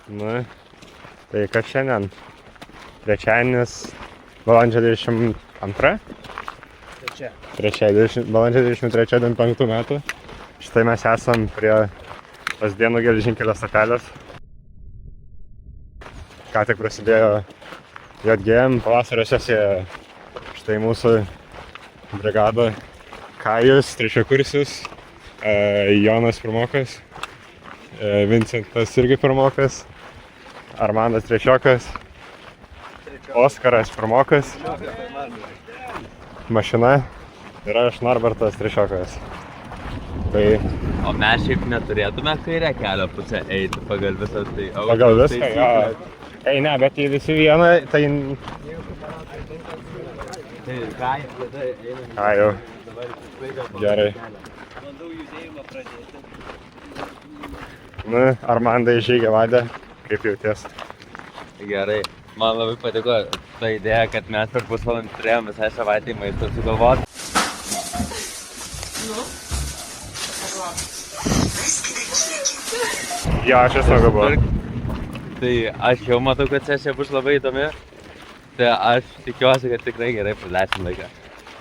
Nu, tai kas šiandien? Trečiadienis, balandžio 22? Balandžio 23 25 metų. Štai mes esam prie Lazdėnų geležinkelio stotelės. Ką tik prasidėjo JGM pavasario sesija. Štai mūsų brigada Kajus, trečiakursis, Jonas pirmokas, Vincentas irgi pirmokas, Armandas trečiokas, Oskaras pirmokas, mašina ir aš Norbertas trečiokas. Tai... O mes šiaip neturėtume kairę kelio pusę eiti pagal visą tai. Pagal viską, jo. Ei, ne, bet jei visi vieną, tai... Ką jau. Gerai. Nu, Armandai žygį vadė, kaip jauties? Gerai. Man labai patiko ta idėja, kad mes per pusvalandį turėjom visai savaitę maisto sugalvoti. Jo, aš esu smagu buvo. Tai aš jau matau, kad sesija bus labai įdomi. Tai aš tikiuosi, kad tikrai gerai praleisim laiką.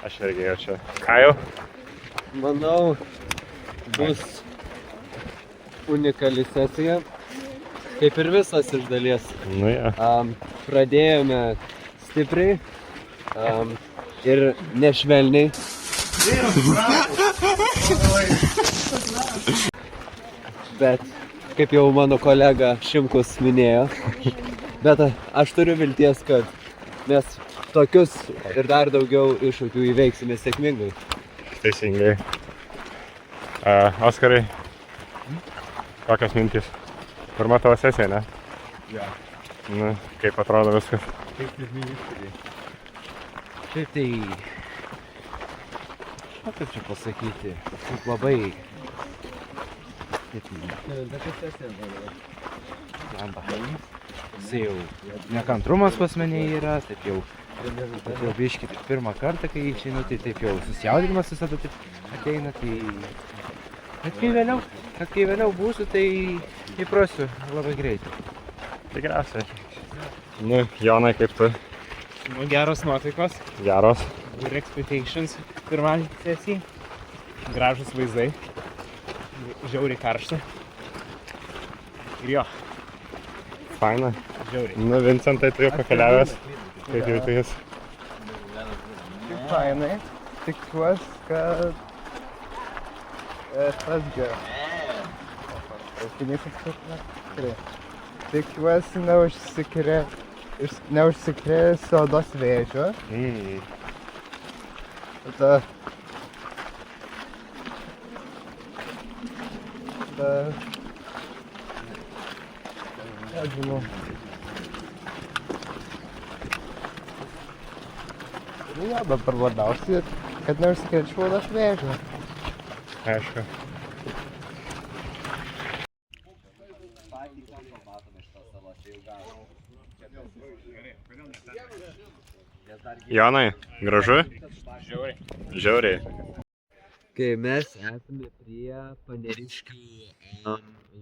Aš irgi jaučiu. Ką jau? Manau, bus unikali sesija. Kaip ir visas iš dalies. Nu, ja. Pradėjome stipriai ir nešvelniai. Bet, kaip jau mano kolega Šimkus minėjo, bet aš turiu vilties, kad mes tokius ir dar daugiau iššūkių įveiksime sėkmingai. Teisingai. Oskarai, kokios mintys? Pirma tavo sesija, ne? Ja. Nu, kaip atrodo viskas? Kaip ir ministrė. Šiaip tai... Kaip čia pasakyti? Kaip labai... Jisai jau nekantrumas pas mane yra, taip jau biškį pirmą kartą, kai išeinu, tai taip jau susijaudinimas visada taip ateina, tai... Bet kai vėliau būsiu, tai įprasiu labai greitai. Tikriausiai. Nu, Jonai, kaip tu? Nu, geros nuotaikos. Geros. Ir expectations pirmą sesiją. Gražus vaizdai. Žiauriai karšta. Ir jo. Faina. Žiauriai. Nu, Vincentai, tu jau pakeliavęs. Kaip jauties? Fainai. Tikiuosi, kad... tas geras. Tikiuosi neužsikrėsiu odos vėžio. Tada... Nežinau. Nu jo, dabar labiausiai, kad neužsikrėčiau odos vėžio. Aišku. Jonai, gražu? Žiauriai. Kai mes esame prie Paneriškių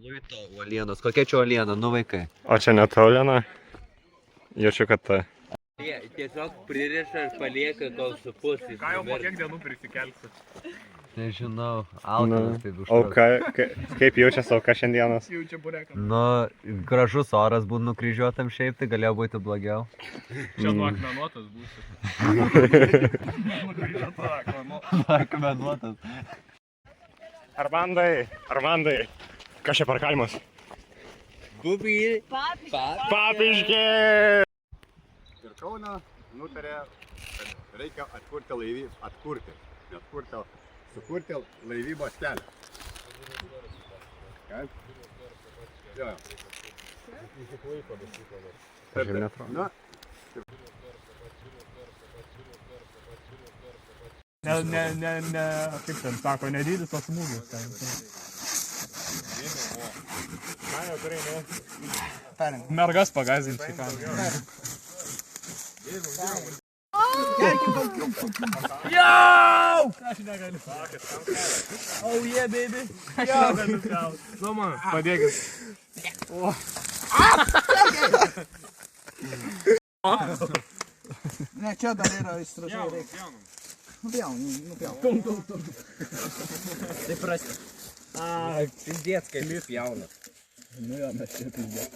luito uolienos. Kokia čia uoliena, nu vaikai? O čia net uoliena? Jaučiu, kad ta. Jie tiesiog pririša ir palieka, kol supus. Ką jau po kiek dienų prisikelsi? Nežinau, alkanas tai O užtruks. kaip jaučiasi auka šiandienas? Jaučia bureką. Nu, gražus oras būt nukryžiuotam šiaip, tai galėjo būti blogiau. Čia nuo akmenuotas būsi. Akmenuotas. Armandai, kas čia parkavimas? Bubi. Papiškė! Ir Kauno nutarė, kad reikia sukurti laivybos kelią. Kaip? Jo. Na. Kaip ten sako, nedydis tos smūgius ten. Man jau turai, ne? Mergas pagazinti ką. Yo! Aš negaliu. Oh yeah, baby. Aš negaliu gaut. Nu man, padėkit. Ne, čia dar yra įstražai reikia. Nupjaunu. Tai prasti. Pindėt, kaip pjauna. Nu jo, mes čia pindėt.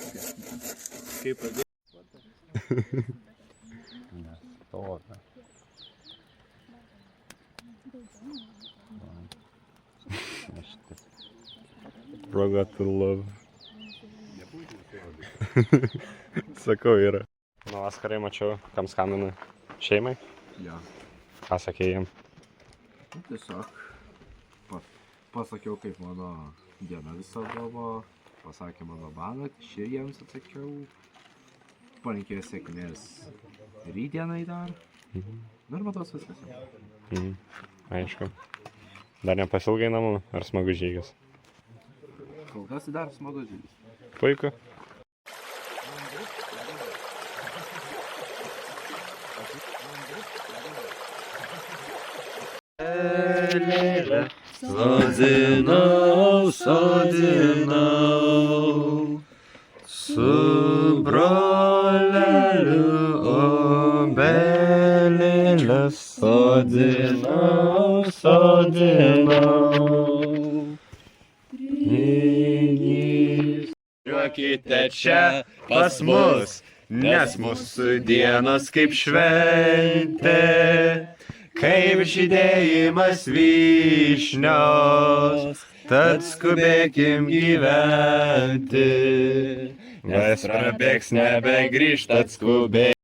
Proga to love. Sakau, yra. Nu, vaskarai mačiau, kam skambina šeimai. Jo. Ką sakei jiem? Tiesiog pasakiau, kaip mano diena visa buvo, pasakė mano mama, šį jiems atsakiau, palinkėjau sėkmės rytdienai dar. Nu ir matos viskas. Aišku. Dar nepasilgai namų, ar smagus žygis? Kol kas dar smagus žygis. Puiku. Sodinau su broleliu obelėles. Sodinau. Žiūrėkite čia pas mus, nes mūsų dienos kaip šventė. Kaip žydėjimas vyšnios, tad skubėkim gyventi, nes prabėgs nebegrįžt, tad skubėkim.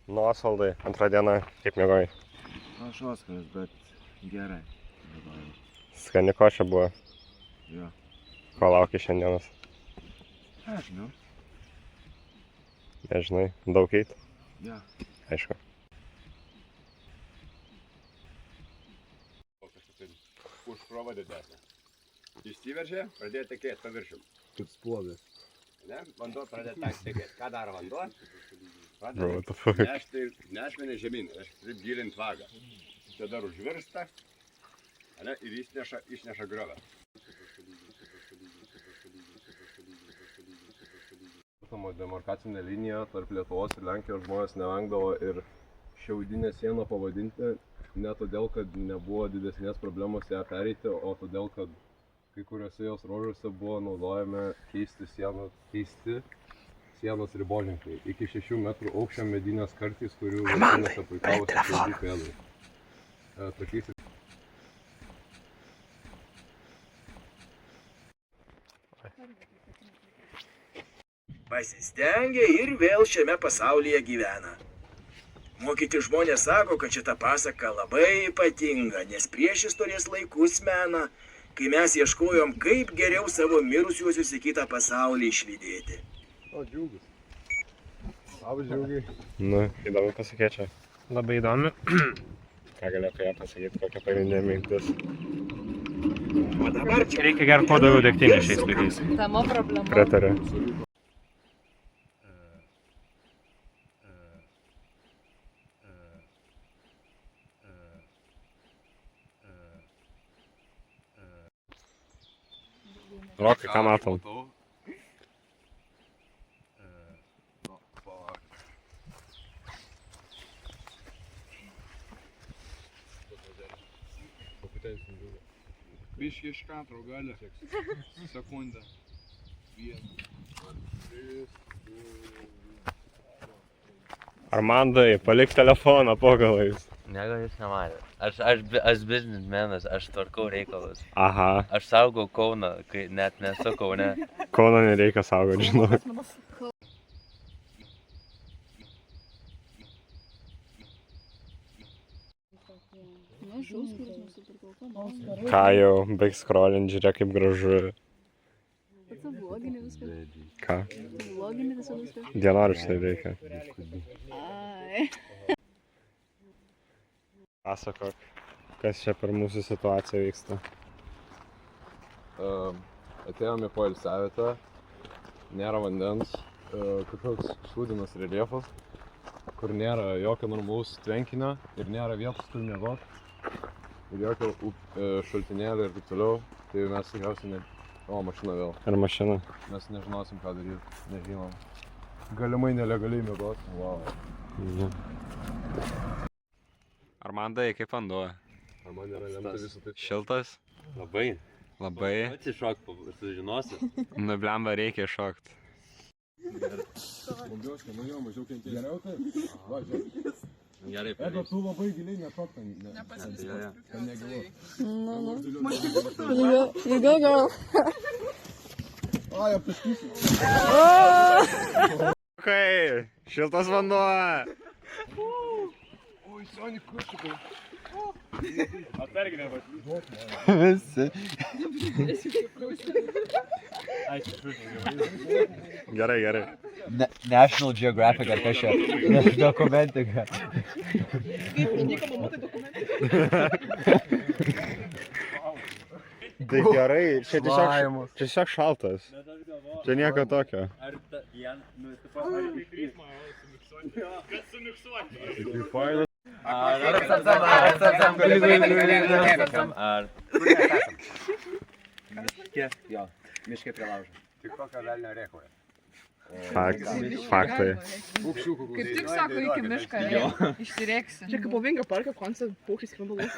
Nu, Osvaldai, antrą dieną kaip miegojai? Aš Oskaras, bet gerai. Skani košė buvo. Jo. Ko lauki šiandienos? Nežinau. Nežinai, daug eit? Jo. Aišku. Užkrova didesnė. Išsiveržė, pradėjo tekėti paviršium. Kaip spuogas. Ne? Vanduo pradėjo tekėti. Ką daro vanduo? Bro, what the fuck? Nešmenė žemyn, aš taip gilint vagą. Tada užvirsta, ne, ir išneša griovę. Demarkacinė linija tarp Lietuvos ir Lenkijos žmonės nevengdavo ir šiaudinę sieną pavadinti, ne todėl, kad nebuvo didesnės problemos ją pereiti, o todėl, kad kai kuriuose jos ruožuose buvo naudojami keisti sienos riboženkliai. Iki 6 metrų aukščio medinės kartys, kurių viršūnėse puikavosi šiaudų pėdai. Tokiais pasistengė ir vėl šiame pasaulyje gyvena. Mokyti žmonės sako, kad šita pasaka labai ypatinga, nes priešistorės laikus mena, kai mes ieškojom, kaip geriau savo mirusiuosius į kitą pasaulį išlydėti. O, džiugus. Labas, džiugiai. Nu, įdomu pasakėčia. Labai įdomi. Ką galėtų ją pasakyti, kokia pagrindinė mintis? O dabar čia Reikia gerti kuo daugiau degtinės šiais laikais. Tema problema. Pritariu. Rokai, ką matom? Biški iš katro gali. Sekundę. 1, 2, 3, 4. Armandai, palik telefoną po galais. Ne, gal jūs nematėte. Aš biznismenas, aš tvarkau reikalus. Aha. Aš saugau Kauną, kai net nesu Kaune. Kauno nereikia saugoti, žinau. Ką jau, baig scrollint, žiūrėk kaip gražu. Ką? Dienoraštį reikia. Pasakok, kas čia per mūsų situaciją vyksta. Atėjome po ilsiavietę, nėra vandens, kažkoks šūdinas reljefas, kur nėra jokio normalaus tvenkinio ir nėra vietos, kur miegot. Ir jokio šaltinėlio ir taip toliau, tai mes tikriausiai O, mašina vėl. Ir mašina. Mes nežinosim, ką daryti, nežinom. Galimai nelegaliai miegot. Wow. Armandai, kaip vanduo? Ar man yra lemta visą tai? Šiltas? Labai. Labai? Atsišok, sužinosi. Nu, blemba, reikia šokt. Bambiauška, nu jo, mažiau kentėsi. Geriau tai? Va, žiūrėk. Gerai, Ego, tu labai giliai nešok ten. Ten negilu. You go, girl. Ai, aptaškysiu. Kai, šiltas vanduo. Oi, Soni, kurčiukai. Atsargi nepaslyst. Visi. Gerai, gerai. National Geographic ar kažką. Dokumentika. Tai gerai, čia tiesiog šaltas. Čia nieko tokio. Miške prie laužo. Tik kokio velnio rėkoje. Faktai. Kaip tik sako, iki mišką išsirėksi. Čia kaip po Vingio parko koncert paukščiai skrenda lauk.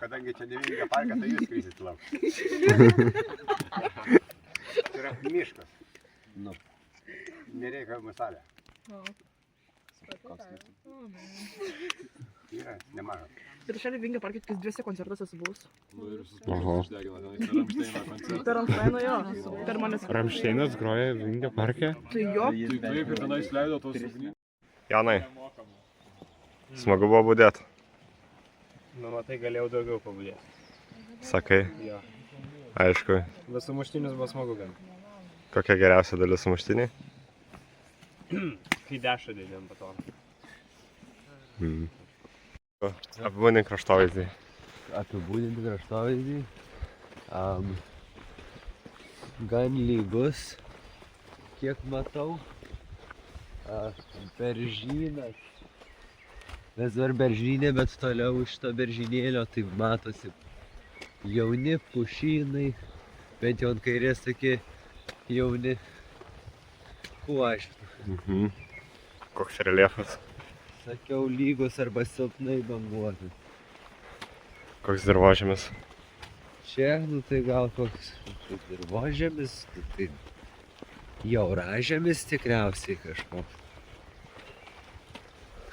Kadangi čia ne Vingio parkas, tai jūs skrisit lauk. Tai yra miškas. Nu. Nereikia masalę. Yra nemažas. Ir šiandien Vingio parke tik 2 koncertas esu buvus. Oho. Per Ramšteiną jo. Per manęs. Ramšteinas groja Vingio parke? Tai jo. Taip, ir tenais leido tos ugnies. Janai, smagu buvo budėt. Nu, matai, galėjau daugiau pabudėti. Sakai? Jo. Aišku. Bet sumuštinis buvo smagu gan. Kokia geriausia dalis sumuštiniai? Kai dešą dėdėm batoną. Apibūdink kraštovaizdį. Apibūdinti kraštovaizdį. Gan lygus, kiek matau. Beržynas. Mes dar beržynė, bet toliau iš to beržynėlio tai matosi jauni pušynai. Bent jau ant kairės tokie jauni kuoštai. Koks reljefas? Sakiau, lygus arba silpnai banguotas. Koks dirvožemis? Čia, nu tai gal koks dirvožemis, tai jauražemis tikriausiai kažkoks.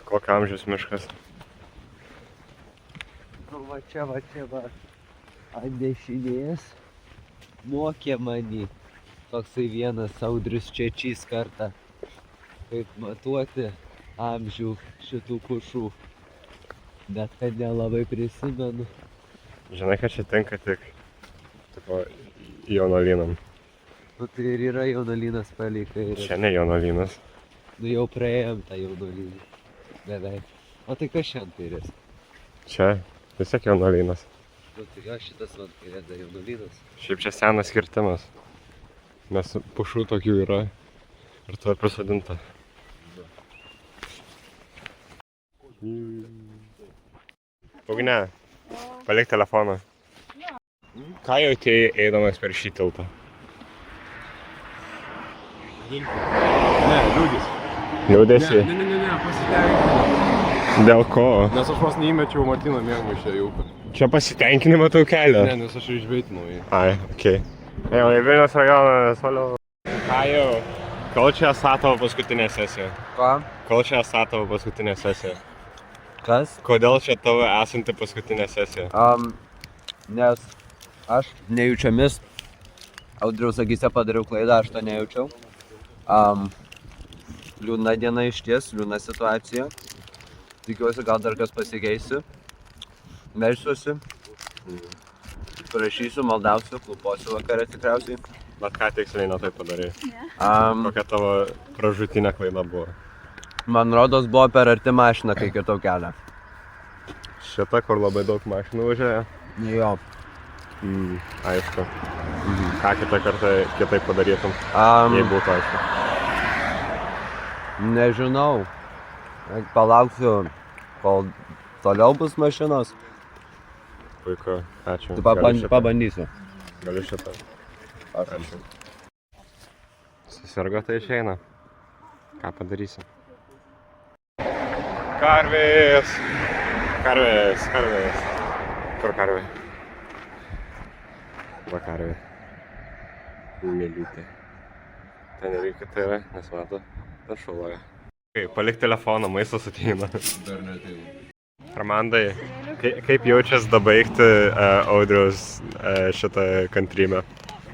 Kokio amžiaus miškas? Nu, va čia, ant dešinės mokė mani toksai vienas Audrius Čečys kartą, kaip matuoti amžių šitų pušų, bet kad nelabai prisimenu. Žinai, kad čia tinka tik jaunuolynam. Nu tai ir yra jaunuolynas palei kairę. Čia ne jaunuolynas. Nu jau praėjom tą jaunuolyną. Beveik. O tai kas šiandien kairės? Čia vis tiek jaunuolynas. Nu tai jo, šitas man kairės dar jaunuolynas. Šiaip čia senas kirtimas. Nes pušų tokių yra ir to prisodinta. Ugne, palik telefoną. Ką jautėjai eidamas per šį tiltą? Ne, liūdis. Liūdėsi? Ne, pasitenkinimą. Dėl ko? Nes aš vos neįmečiau Martyno mėgmaišę į upę. Čia pasitenkinimą tau kelia? Ne, nes aš išbeitinau jį. Ai, okei. Jau, į Vilniaus rajoną, toliau. Ką jau? Kol čia esą tavo paskutinė sesija? Ką? Kol čia esą tavo paskutinė sesija? Kas? Kodėl čia tavo esanti paskutinė sesija? Nes aš nejučiamis Audriaus akyse padariau klaidą, aš to nejaučiau. Liūdna diena išties, liūdna situacija. Tikiuosi, gal dar kas pasikeisiu. Melsiuosi. Prašysiu, maldausiu, kluposiu vakare tikriausiai. Bet ką tiksliai nuo tai padarai? Kokia tavo pražūtinė klaida buvo? Man rodos buvo per arti mašiną, kai kitau kelią. Šita, kur labai daug mašinų važiuoja? Jo. Aišku. Ką kitą kartą kitaip padarytum, jei būtų aišku? Nežinau. Palauksiu, kol toliau bus mašinos. Puiku, ačiū. Pabandysiu. Galiu šitą. Ačiū. Susirgo tai išeina. Ką padarysi? Karvės! Karvės, karvės. Kur karvė? Va karvė. Mėlytė. Ten reikia tai yra, nes mato, ten šuloja. Palik telefoną, maistas ateina. Dar neateina. Armandai, kaip jaučias dabaigti Audriaus šitą kantrybę?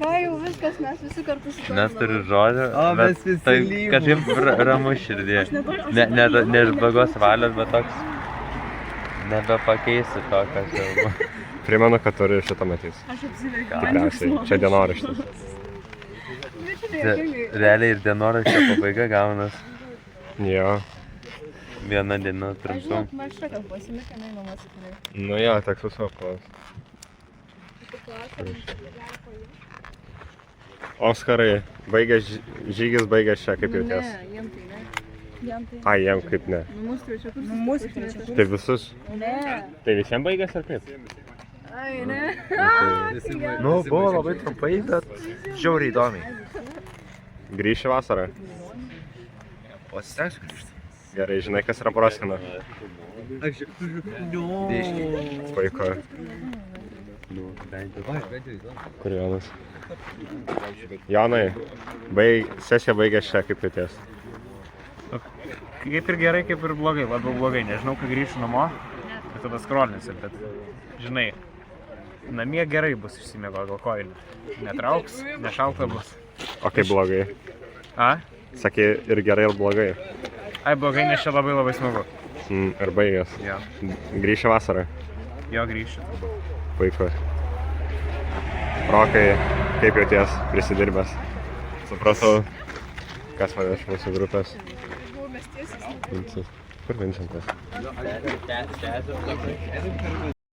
Ką jau viskas, mes visi kartu su Nes turiu žodžių, bet tai kažkaip ramu širdį. Ne iš blogos valios, bet toks nebepakeisi to, kas jau. Primenu, kad turi šitą matys. Aš apsiverkiau. Tikriausiai, čia dienoraštis. Realiai ir dienoraščio pabaiga gaunas. Jo. Viena diena trumpiau. Mes šitą pasimėkė, namas tikrai. Nu jo, teks viso apklaus. Oskarai, žygis baigęs čia, kaip jauties? Ne, jiem tai ne. Ai, jiem kaip ne. Mūsų trečiakursis. Tai visus? Ne. Tai visiems baigęs ar kaip? Ai, ne. Nu, buvo labai trumpai, bet žiauriai įdomiai. Grįši vasarą? Pasistengsiu grįžti. Gerai, žinai, kas yra Proskina? Puiku. Kur Jonas? Jonai, sesija baigės čia, kaip jauties? Kaip ir gerai, kaip ir blogai, labiau blogai. Nežinau, kai grįšiu namo, tai tada skrolinsiu, bet, žinai, namie gerai bus išsimiego, gal kojinė. Netrauks, nešalta bus. O kaip blogai? A? Sakė, ir gerai, ir blogai. Ai, blogai, nes čia labai labai smagu. Ir baigęs. Jo. Grįši vasarą? Jo, grįšiu. Puiku. Rokai, kaip jauties prisidirbęs? Supratau, kas man iš mūsų grupės. Kur Vincentas?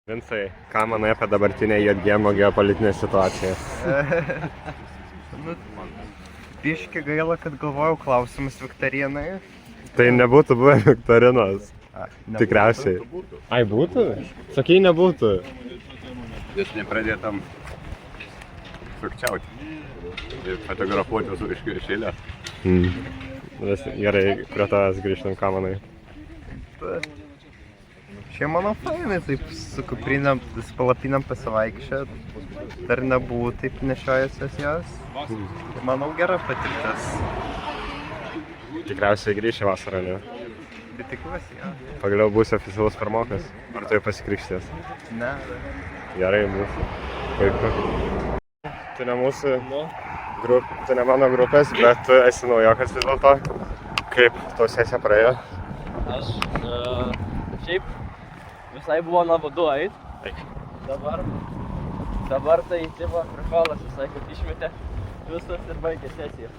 Vincai, ką manai apie dabartinę JGM geopolitinę situaciją? Biški gaila, kad galvojau klausimus viktorinai. Tai nebūtų buvę viktorinos. Tikriausiai. Ai, būtų? Sakei, nebūtų. Jūs nepradėtam sukčiauti ir fotografuoti visų iš eilės. Gerai, prie tavęs grįžtam, ką manai? Čia mano fainai, taip su kuprinėm, su palapinėm pasivaikščiot. Dar nebuvau taip nešiojęs jos. Manau, gera patirtis. Tikriausiai grįši vasarą, ne? Bet tikiuosi, jo. Pagaliau būsi oficialus pirmokas. Ar tu jau pasikrikštės? Ne. Gerai, būsi. Puiku. Tu ne mūsų tu ne mano grupės, bet tu esi naujokas vis dėlto. Kaip tau sesija praėjo? Aš šiaip visai buvo nuobodu eit. Dabar tai tipo prikolas visai, kad išmetė visus ir baigė sesiją.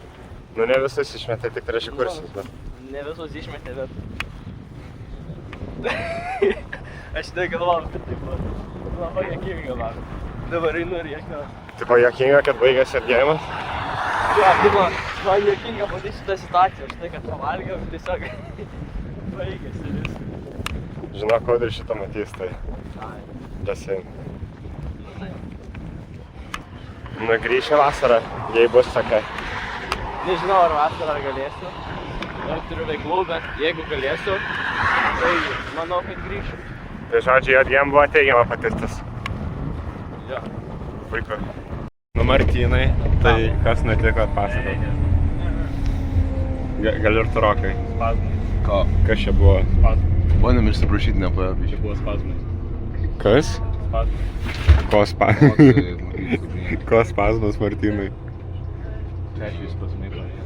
Nu ne visus išmetė, tik trečiakursis, bet... Ne visus išmetė, bet... Aš negalvojau, kad tai buvo labai juokinga man. Dabar einu ir juokinga. Tipo juokinga, kad baigėsi atgėjimas? Jo, tipo, man juokinga pati šitą situaciją, štai kad pavalgiau, tiesiog baigėsi viskas. Žinok, kad ir šitą matys, tai... Dėsim. Nu, grįši vasarą, jei bus sakai. Nežinau, ar vasarą galėsiu. Dar turiu veiklų, bet jeigu galėsiu, tai manau, kad grįšiu. Tai žodžiu, jiem buvo teigiama patirtis. Jo. Puiku. Nu, Martynai, tai kas nutiko atpasakoti? Gal ir tu Rokai. Spazmai. Ką? Kas čia buvo? Spazmai. Bandėm išsiprašyti, nepaėjo. Čia buvo spazmai. Kas? Spazmai. Ko spazmas, Martynai? Trečiai spazmai praėjo.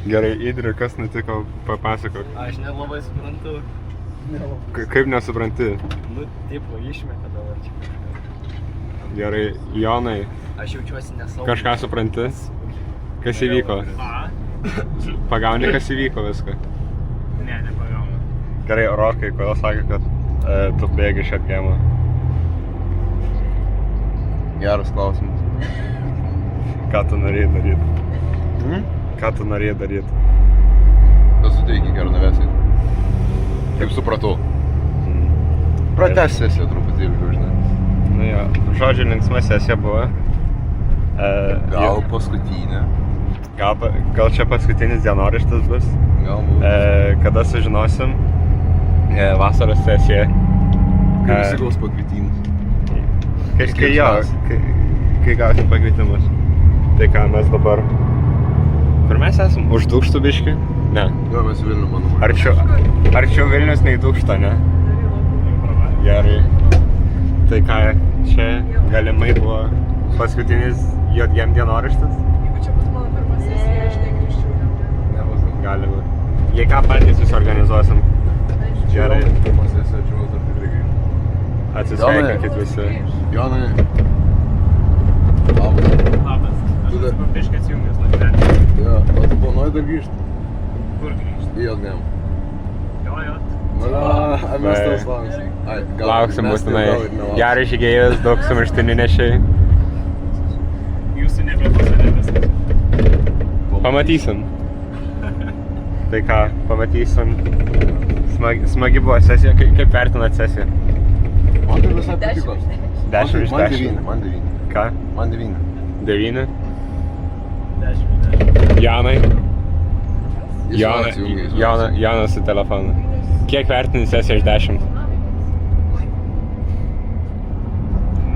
Gerai, Idri, kas nutiko, papasakok. Aš nelabai suprantu. Kaip nesupranti? Nu, tipo, išmetė dabar čia kažką. Gerai, Jonai. Aš jaučiuosi nesaugus. Kažką supranti? Kas įvyko? Pagauni, kas įvyko viską? Ne, nepagaunu. Gerai, Rokai, kodėl sakė, kad tu bėgi iš atgėmo? Geras klausimas. Ką tu norėjai daryti? Ką tu norėjai daryti? Tas suteikė Kernavėsai. Kaip supratau. Pratęs sesiją truputėlį, žinai. Nu jo, žodžiu, linksma sesija buvo. Gal paskutinė. Gal čia paskutinis dienoraštis bus. Galbūt. Kada sužinosim. Vasaros sesija. Kai visi gaus pakvietimus. Kai gausim pakvietimus. Tai ką mes dabar... Kur mes esam? Už Dūkštų biškį? Ne. Jo, mes Vilnių, manau. Arčiau Vilnius nei Dūkšto, ne? Gerai. Tai ką, čia galimai buvo paskutinis JGM dienoraštis? Jeigu čia bus mano pirma sesija, aš negrįžčiau. Gali būt. Jei ką patys susiorganizuosim. Gerai. Pirma sesija, čia mes dar tikrai grįžtam. Atsisveikinkit visi. Jonai. Labas. Aš esu biškai atsijungęs nuo gyvenimo. Jo, o tu planuoji dar grįžti? Kur grįžti? Į JGM. Jo. Mes tavs lauksim. Lauksim būtinai. Gerai žygėjus, daug sumuštinių nešiai. Jūsų nebepasadė viskas. Pamatysim. Tai ką, pamatysim. Smagi buvo sesija. Kaip vertinat sesiją? Man tai visai patiko. 10 iš 10. Man 9. Ką? Man 9. 9? 10. Janai? Jis Jonas su telefonu. Kiek vertini sesiją iš 10?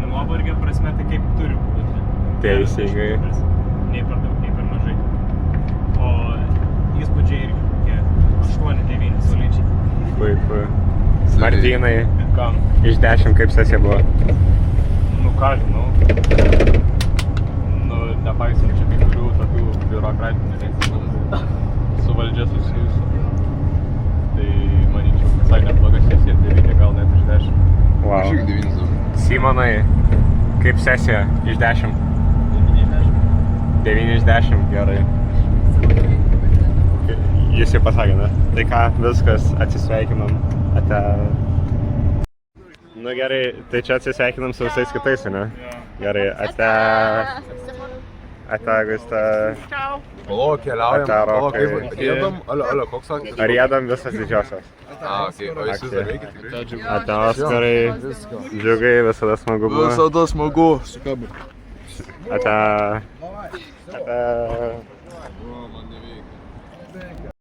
Nuovargio prasme tai kaip turi būti. Teisingai. Nei per daug, nei per mažai. O įspūdžiai irgi kokie 8-9 solidžiai. Puiku. Martynai, Kam? iš 10 kaip sesija buvo? Nu ką žinau. Nu, nepaisant čia kai kurių tokių biurokratinių reikalų su valdžia susijusių. Tai manyčiau, visai nebloga sesija, 9 gal net iš 10. Wow. Aš irgi 9 dabar. Simonai, kaip sesija iš 10? 9 iš 10, gerai. Jis jau pasakė, ne? Tai ką, viskas, atsisveikinam. Ate... Nu gerai, tai čia atsisveikinam su visais kitais, ne? Gerai, ate... Ate, Augusta. Ciao. Palauk, keliaujam. Ate, Rokai. Riedam? Alio, koks sakė? Riedam visas didžiosios. Okei, o jūs dar veikit tikrai? Ate, Oskarai. Džiugai, visada smagu buvo. Visada smagu. Su kabu. Ate... Ate...